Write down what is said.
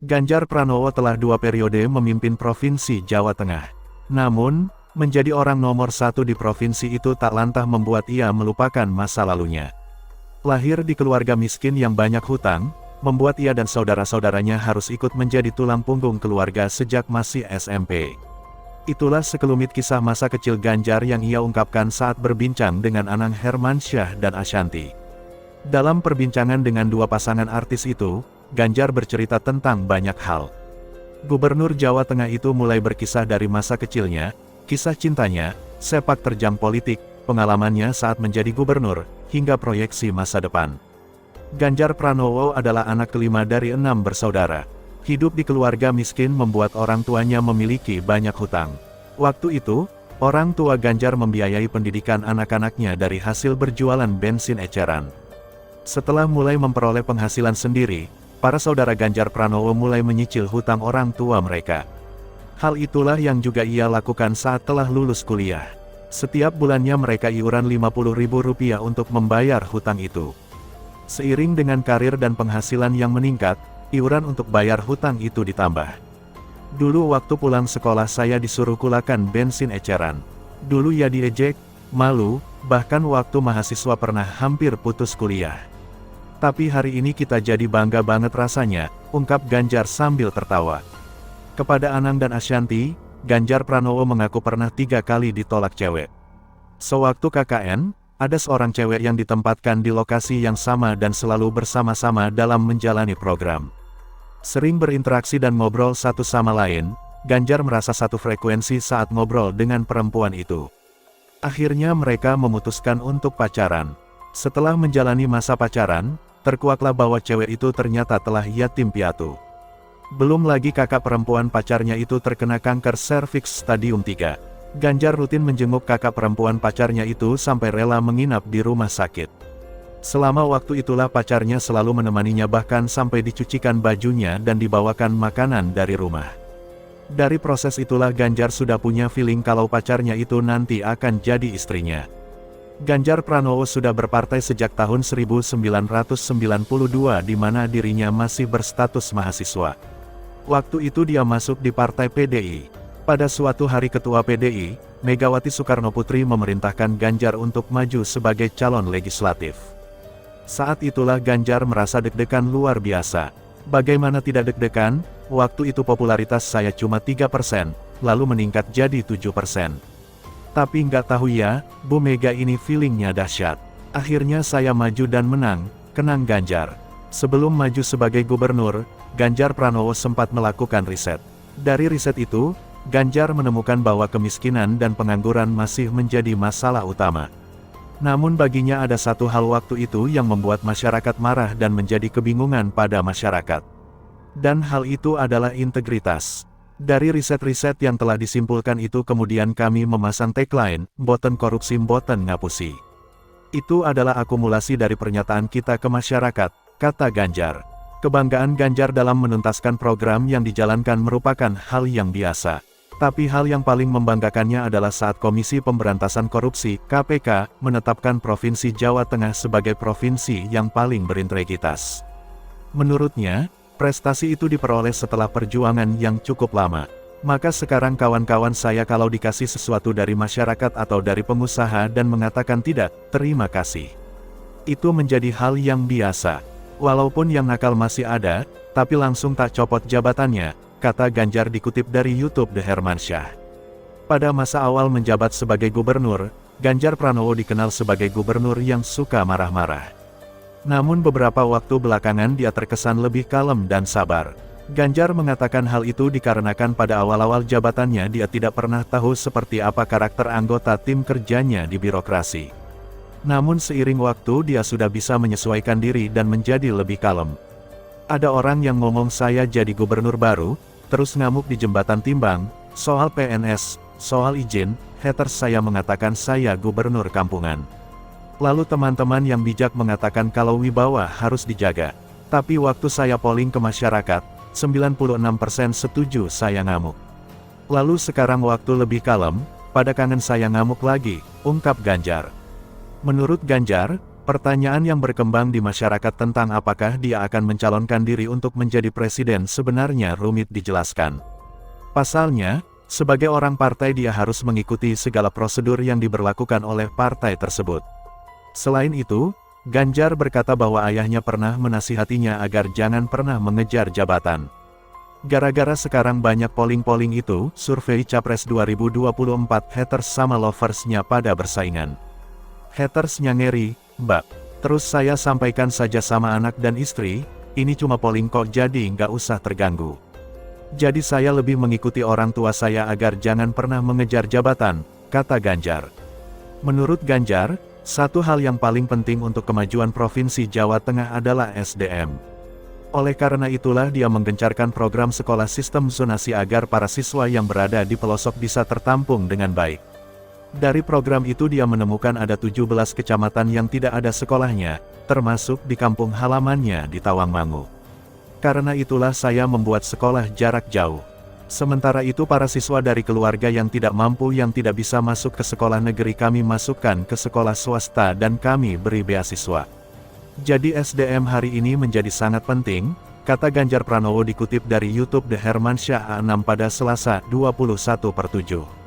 Ganjar Pranowo telah 2 periode memimpin Provinsi Jawa Tengah. Namun, menjadi orang nomor 1 di provinsi itu tak lantah membuat ia melupakan masa lalunya. Lahir di keluarga miskin yang banyak hutang, membuat ia dan saudara-saudaranya harus ikut menjadi tulang punggung keluarga sejak masih SMP. Itulah sekelumit kisah masa kecil Ganjar yang ia ungkapkan saat berbincang dengan Anang Hermansyah dan Ashanty. Dalam perbincangan dengan dua pasangan artis itu, Ganjar bercerita tentang banyak hal. Gubernur Jawa Tengah itu mulai berkisah dari masa kecilnya, kisah cintanya, sepak terjang politik, pengalamannya saat menjadi gubernur, hingga proyeksi masa depan. Ganjar Pranowo adalah anak kelima dari 6 bersaudara. Hidup di keluarga miskin membuat orang tuanya memiliki banyak hutang. Waktu itu, orang tua Ganjar membiayai pendidikan anak-anaknya dari hasil berjualan bensin eceran. Setelah mulai memperoleh penghasilan sendiri, para saudara Ganjar Pranowo mulai menyicil hutang orang tua mereka. Hal itulah yang juga ia lakukan saat telah lulus kuliah. Setiap bulannya mereka iuran Rp50.000 untuk membayar hutang itu. Seiring dengan karir dan penghasilan yang meningkat, iuran untuk bayar hutang itu ditambah. Dulu waktu pulang sekolah saya disuruh kulakan bensin eceran. Dulu ia diejek, malu, bahkan waktu mahasiswa pernah hampir putus kuliah. Tapi hari ini kita jadi bangga banget rasanya, ungkap Ganjar sambil tertawa. Kepada Anang dan Ashanty, Ganjar Pranowo mengaku pernah 3 kali ditolak cewek. Sewaktu KKN, ada seorang cewek yang ditempatkan di lokasi yang sama dan selalu bersama-sama dalam menjalani program. Sering berinteraksi dan ngobrol satu sama lain, Ganjar merasa satu frekuensi saat ngobrol dengan perempuan itu. Akhirnya mereka memutuskan untuk pacaran. Setelah menjalani masa pacaran, terkuaklah bahwa cewek itu ternyata telah yatim piatu. Belum lagi kakak perempuan pacarnya itu terkena kanker serviks stadium 3. Ganjar rutin menjenguk kakak perempuan pacarnya itu sampai rela menginap di rumah sakit. Selama waktu itulah pacarnya selalu menemaninya bahkan sampai dicucikan bajunya dan dibawakan makanan dari rumah. Dari proses itulah Ganjar sudah punya feeling kalau pacarnya itu nanti akan jadi istrinya. Ganjar Pranowo sudah berpartai sejak tahun 1992 di mana dirinya masih berstatus mahasiswa. Waktu itu dia masuk di Partai PDI. Pada suatu hari Ketua PDI, Megawati Soekarnoputri memerintahkan Ganjar untuk maju sebagai calon legislatif. Saat itulah Ganjar merasa deg-degan luar biasa. Bagaimana tidak deg-degan, waktu itu popularitas saya cuma 3%, lalu meningkat jadi 7%. Tapi nggak tahu ya, Bu Mega ini feelingnya dahsyat. Akhirnya saya maju dan menang, kenang Ganjar. Sebelum maju sebagai gubernur, Ganjar Pranowo sempat melakukan riset. Dari riset itu, Ganjar menemukan bahwa kemiskinan dan pengangguran masih menjadi masalah utama. Namun baginya ada satu hal waktu itu yang membuat masyarakat marah dan menjadi kebingungan pada masyarakat. Dan hal itu adalah integritas. Dari riset-riset yang telah disimpulkan itu kemudian kami memasang tagline, "Mboten korupsi mboten ngapusi." Itu adalah akumulasi dari pernyataan kita ke masyarakat, kata Ganjar. Kebanggaan Ganjar dalam menuntaskan program yang dijalankan merupakan hal yang biasa. Tapi hal yang paling membanggakannya adalah saat Komisi Pemberantasan Korupsi, KPK, menetapkan Provinsi Jawa Tengah sebagai provinsi yang paling berintegritas. Menurutnya, prestasi itu diperoleh setelah perjuangan yang cukup lama. Maka sekarang kawan-kawan saya kalau dikasih sesuatu dari masyarakat atau dari pengusaha dan mengatakan tidak, terima kasih. Itu menjadi hal yang biasa. Walaupun yang nakal masih ada, tapi langsung tak copot jabatannya, kata Ganjar dikutip dari YouTube The Hermansyah. Pada masa awal menjabat sebagai gubernur, Ganjar Pranowo dikenal sebagai gubernur yang suka marah-marah. Namun beberapa waktu belakangan dia terkesan lebih kalem dan sabar. Ganjar mengatakan hal itu dikarenakan pada awal-awal jabatannya dia tidak pernah tahu seperti apa karakter anggota tim kerjanya di birokrasi. Namun seiring waktu dia sudah bisa menyesuaikan diri dan menjadi lebih kalem. Ada orang yang ngomong saya jadi gubernur baru, terus ngamuk di jembatan timbang, soal PNS, soal izin, haters saya mengatakan saya gubernur kampungan. Lalu teman-teman yang bijak mengatakan kalau wibawa harus dijaga. Tapi waktu saya polling ke masyarakat, 96% setuju saya ngamuk. Lalu sekarang waktu lebih kalem, pada kangen saya ngamuk lagi, ungkap Ganjar. Menurut Ganjar, Pertanyaan yang berkembang di masyarakat tentang apakah dia akan mencalonkan diri untuk menjadi presiden sebenarnya rumit dijelaskan. Pasalnya, sebagai orang partai dia harus mengikuti segala prosedur yang diberlakukan oleh partai tersebut. Selain itu, Ganjar berkata bahwa ayahnya pernah menasihatinya agar jangan pernah mengejar jabatan. Gara-gara sekarang banyak polling-polling itu, survei Capres 2024 haters sama loversnya pada bersaingan. Hatersnya ngeri, Mbak. Terus saya sampaikan saja sama anak dan istri, ini cuma polling kok jadi nggak usah terganggu. Jadi saya lebih mengikuti orang tua saya agar jangan pernah mengejar jabatan, kata Ganjar. Menurut Ganjar, satu hal yang paling penting untuk kemajuan Provinsi Jawa Tengah adalah SDM. Oleh karena itulah dia menggencarkan program sekolah sistem zonasi agar para siswa yang berada di pelosok bisa tertampung dengan baik. Dari program itu dia menemukan ada 17 kecamatan yang tidak ada sekolahnya, termasuk di kampung halamannya di Tawangmangu. Karena itulah saya membuat sekolah jarak jauh. Sementara itu para siswa dari keluarga yang tidak mampu yang tidak bisa masuk ke sekolah negeri kami masukkan ke sekolah swasta dan kami beri beasiswa. Jadi SDM hari ini menjadi sangat penting, kata Ganjar Pranowo dikutip dari YouTube The Hermansyah A6 pada Selasa 21/7.